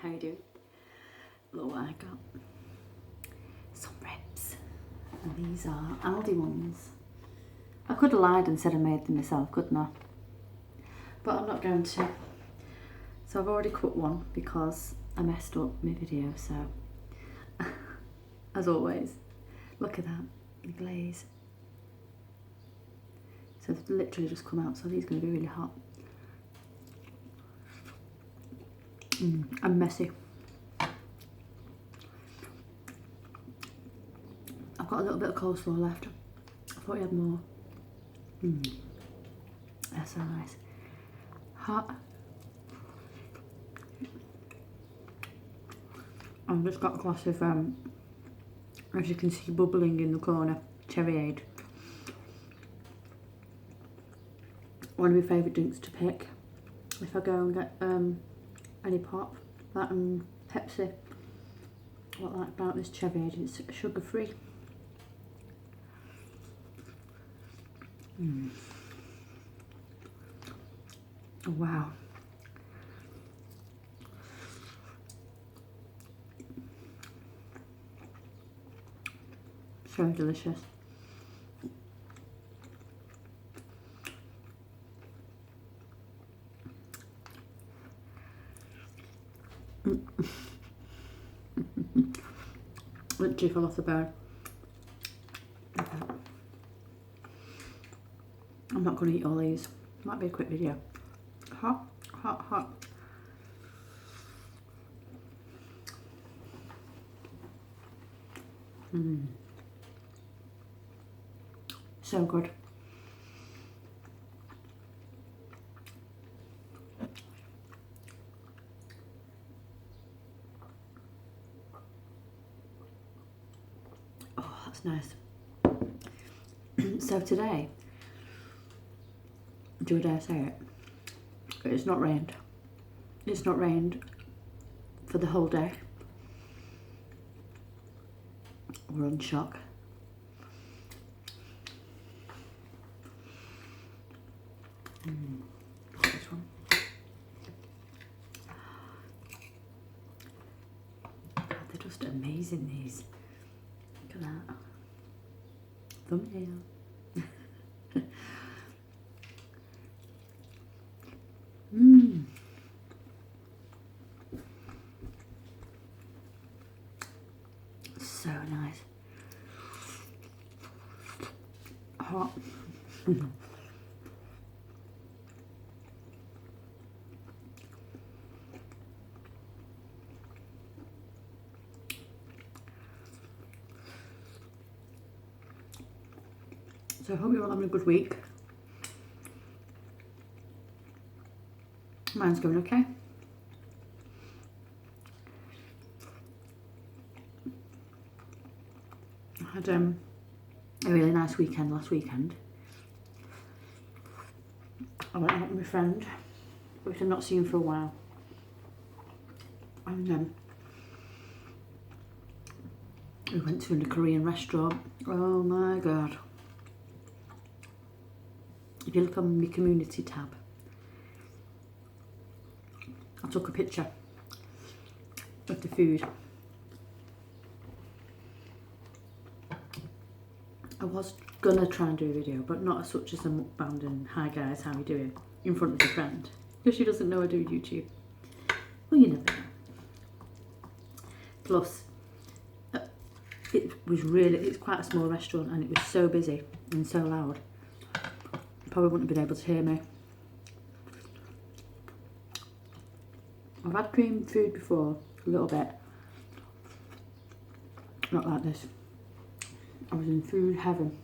How you doing? Look what I got. Some ribs. And these are Aldi ones. I could have lied and said I made them myself, couldn't I? But I'm not going to. So I've already cut one because I messed up my video, so as always, look at that, the glaze. So they've literally just come out, so these are going to be really hot. And messy. I've got a little bit of coleslaw left. I thought you had more. That's so nice. Hot. I've just got a glass of, as you can see, bubbling in the corner, Cherryade. One of my favourite drinks to pick if I go and get any pop. That and Pepsi. What I like about this Cherryade, it's sugar free. Oh, wow. So delicious. Literally fell off the bone. Okay. I'm not going to eat all these. Might be a quick video. Hot, hot, hot. So good. Oh, that's nice. So today, do I dare say it? It's not rained. It's not rained for the whole day. We're on shock. This one. God, they're just amazing, these. Look at that. Thumbnail. So nice. Hot. So I hope you're all having a good week. Mine's going okay. I had a really nice weekend last weekend. I went out with my friend, which I've not seen for a while. And we went to a Korean restaurant. Oh my god. If you look on my community tab, I took a picture of the food. I was gonna try and do a video, but not as such as a mukbang and hi guys, how you doing, in front of a friend, because she doesn't know I do YouTube. Well, you never know. Plus, it's quite a small restaurant and it was so busy and so loud. Probably wouldn't have been able to hear me. I've had Korean food before, a little bit. Not like this. I was in food heaven.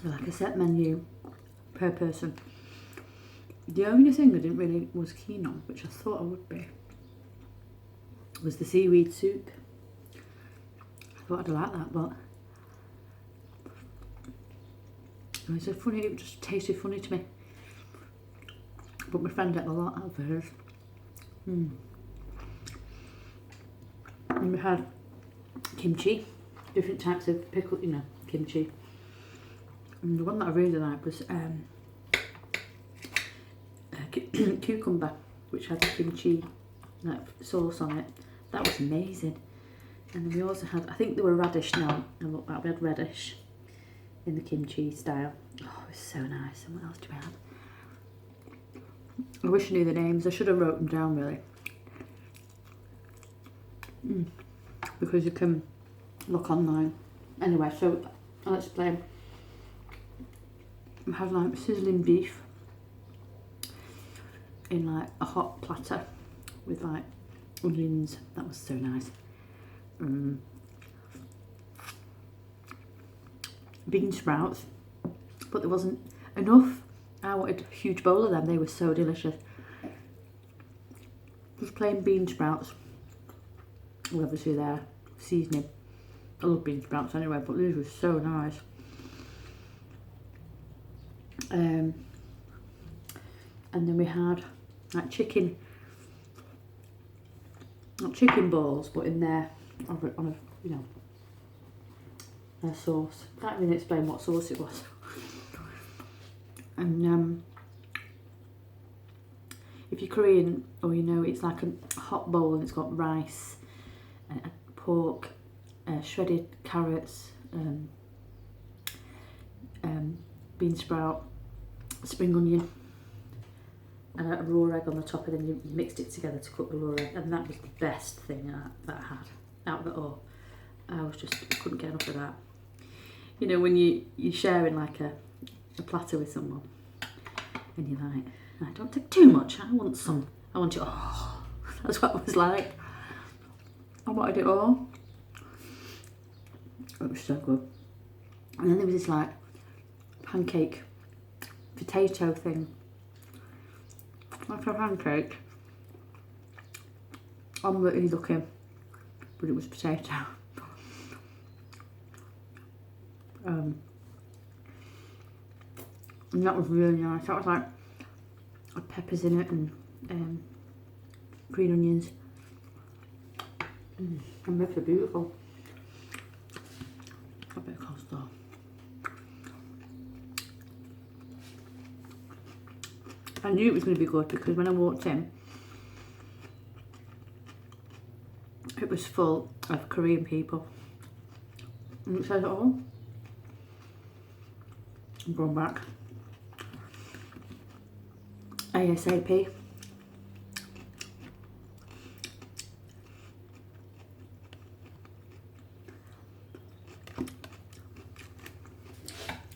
Like a set menu per person. The only thing I didn't really was keen on, which I thought I would be, was the seaweed soup. I thought I'd like that, but it was so funny, it just tasted funny to me. But my friend ate a lot out of hers. And we had kimchi, different types of pickle, kimchi. And the one that I really liked was cucumber, which had the kimchi like sauce on it. That was amazing. And then we also had, I think there were radish now. I looked back, we had radish in the kimchi style. Oh, it was so nice. And what else do we have? I wish I knew the names. I should have wrote them down really. Because you can look online. Anyway, so I'll explain. I had like sizzling beef in like a hot platter with like onions. That was so nice. Bean sprouts, but there wasn't enough. I wanted a huge bowl of them. They were so delicious. Just plain bean sprouts with obviously their seasoning. I love bean sprouts anyway, but these were so nice. And then we had like chicken, not chicken balls, but in there on a, you know, their sauce. Can't even explain what sauce it was. And if you're Korean, or you know, it's like a hot bowl and it's got rice, pork, shredded carrots, bean sprout, spring onion, and a raw egg on the top, and then you mixed it together to cook the raw egg, and that was the best thing that I had out of it all. I couldn't get enough of that. You know, when you're sharing like a platter with someone, and you're like, I don't take too much, I want some, I want it all. That's what it was like. I wanted it all. It was so good. And then there was this like pancake potato thing, like a pancake, omelette-y looking, but it was potato. And that was really nice. That was like peppers in it and green onions. And they're beautiful. A bit of coleslaw. I knew it was going to be good because when I walked in, it was full of Korean people. And it says it all. I'm going back ASAP.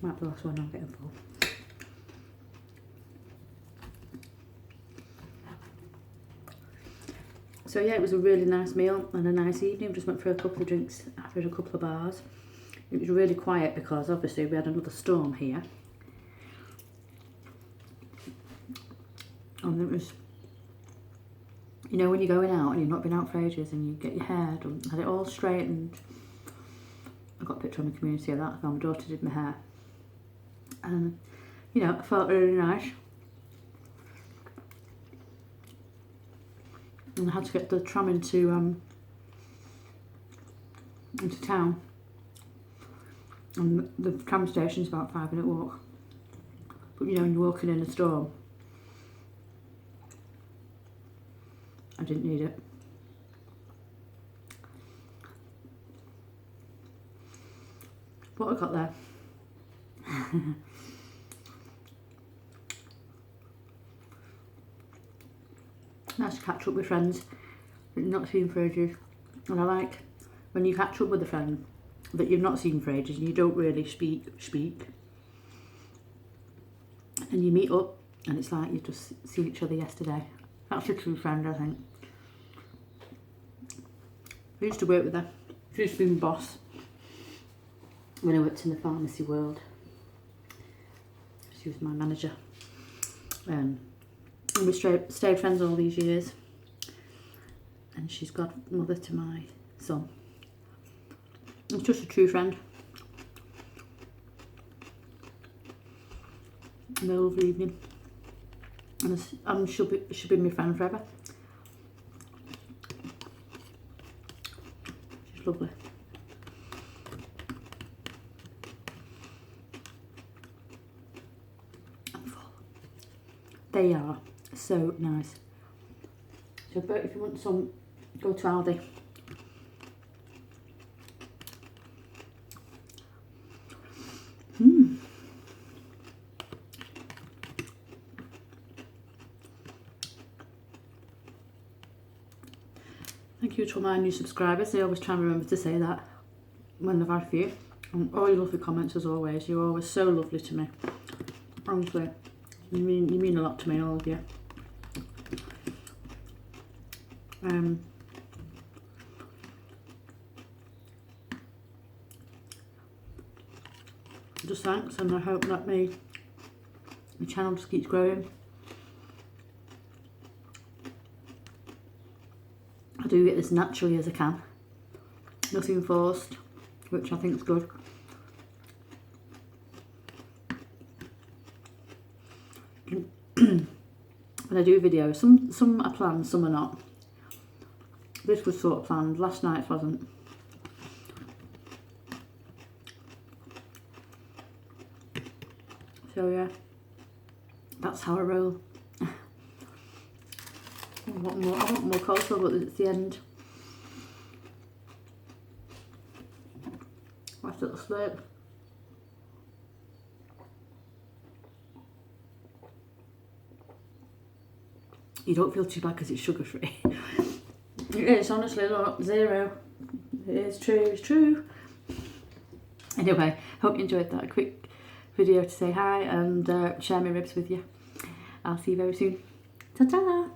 Might be the last one I'm getting full. So yeah, it was a really nice meal and a nice evening. Just went for a couple of drinks after a couple of bars. It was really quiet because obviously we had another storm here. And it was, you know, when you're going out and you've not been out for ages and you get your hair done, had it all straightened. I got a picture on the community of that, how my daughter did my hair. And, you know, it felt really nice. And I had to get the tram into town. And the tram station's about a 5-minute walk. But you know, when you're walking in a storm, I didn't need it. What I got there? Nice to catch up with friends that you've not seen for ages. And I like when you catch up with a friend that you've not seen for ages and you don't really speak. And you meet up and it's like you just seen each other yesterday. That's a true friend, I think. I used to work with her. She used to be my boss when I worked in the pharmacy world. She was my manager. And we stayed friends all these years. And she's godmother to my son. It's just a true friend. And a lovely evening. And she'll be my friend forever. She's lovely. I'm full. They are. So nice. So, but if you want some, go to Aldi. Thank you to my new subscribers. I always try and remember to say that when I've had a few. And all your lovely comments as always. You're always so lovely to me. Honestly, you mean a lot to me, all of you. Just thanks, and I hope that my channel just keeps growing. I do it as naturally as I can. Nothing forced, which I think is good. When I do videos, some are planned, some are not. This was sort of planned, last night's wasn't. So yeah, that's how I roll. I want more coleslaw, but it's the end. Last little slurp. You don't feel too bad because it's sugar free. It is, honestly, look, 0. It is true, it's true. Anyway, hope you enjoyed that quick video to say hi and share my ribs with you. I'll see you very soon. Ta-ta!